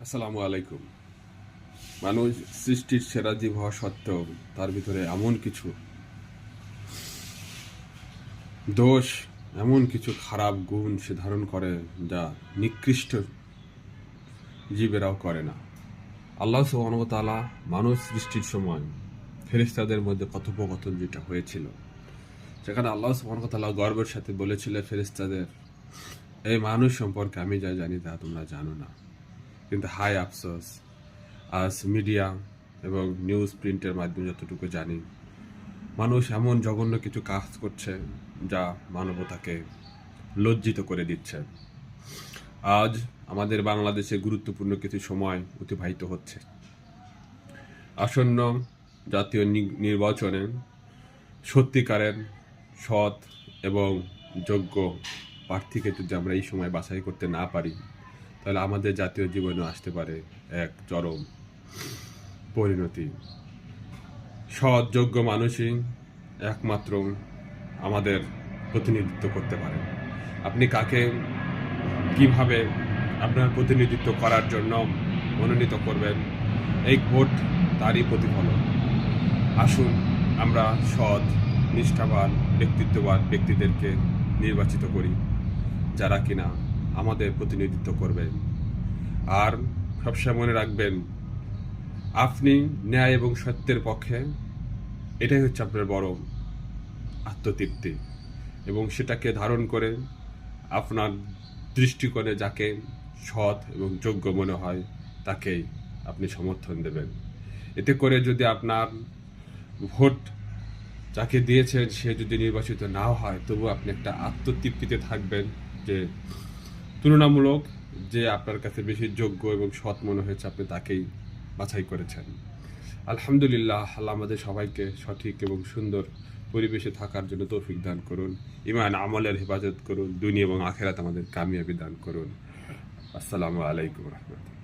আসসালামু আলাইকুম। মানুষ সৃষ্টির সেরা জীব হওয়া সত্ত্বেও তার ভিতরে এমন কিছু দোষ, এমন কিছু খারাপ গুণ সে ধারণ করে যা নিকৃষ্ট জীবেরাও করে না। আল্লাহ সুবহানাহু ওয়া তাআলা মানুষ সৃষ্টির সময় ফেরেশতাদের মধ্যে কথোপকথন যেটা হয়েছিল, সেখানে আল্লাহ সুবহানাহু ওয়া তাআলা গর্বের সাথে বলেছিলেন ফেরেশতাদের, এই মানুষ সম্পর্কে আমি যা জানি তা তোমরা জানো না। কিন্তু হায় আফসোস, আজ মিডিয়া এবং নিউজ প্রিন্টের মাধ্যমে যতটুকু জানি, মানুষ এমন জঘন্য কিছু কাজ করছে যা মানবতাকে লজ্জিত করে দিচ্ছে। আজ আমাদের বাংলাদেশে গুরুত্বপূর্ণ কিছু সময় অতিবাহিত হচ্ছে। আসন্ন জাতীয় নির্বাচনে সত্যিকারের সৎ এবং যোগ্য প্রার্থীকে যদি আমরা এই সময় বাছাই করতে না পারি, তাহলে আমাদের জাতীয় জীবনে আসতে পারে এক চরম পরিণতি। সৎ যোগ্য মানুষই একমাত্র আমাদের প্রতিনিধিত্ব করতে পারে। আপনি কাকে কিভাবে আপনার প্রতিনিধিত্ব করার জন্য মনোনীত করবেন, এই ভোট তারই প্রতিফলন। আসুন আমরা সৎ, নিষ্ঠাবান, ব্যক্তিত্ববান ব্যক্তিদেরকে নির্বাচিত করি, যারা কিনা আমাদের প্রতিনিধিত্ব করবে। আর সবসময় মনে রাখবেন, আপনি ন্যায় এবং সত্যের পক্ষে, এটাই হচ্ছে আপনার বড় আত্মতৃপ্তি। এবং সেটাকে ধারণ করে আপনার দৃষ্টিকোণে যাকে সৎ এবং যোগ্য মনে হয় তাকেই আপনি সমর্থন দেবেন। এতে করে যদি আপনার ভোট যাকে দিয়েছেন সে যদি নির্বাচিত নাও হয়, তবু আপনি একটা আত্মতৃপ্তিতে থাকবেন যে তুলনামূলক যে আপনার কাছে বেশি যোগ্য এবং সৎ মনে হয়েছে আপনি তাকেই বাছাই করেছেন। আলহামদুলিল্লাহ, আল্লাহ আমাদের সবাইকে সঠিক এবং সুন্দর পরিবেশে থাকার জন্য তৌফিক দান করুন। ঈমান আমলের হেফাজত করুন। দুনিয়া এবং আখিরাত আমাদের কামিয়াবি দান করুন। আসসালামু আলাইকুম রহমতুল্লাহ।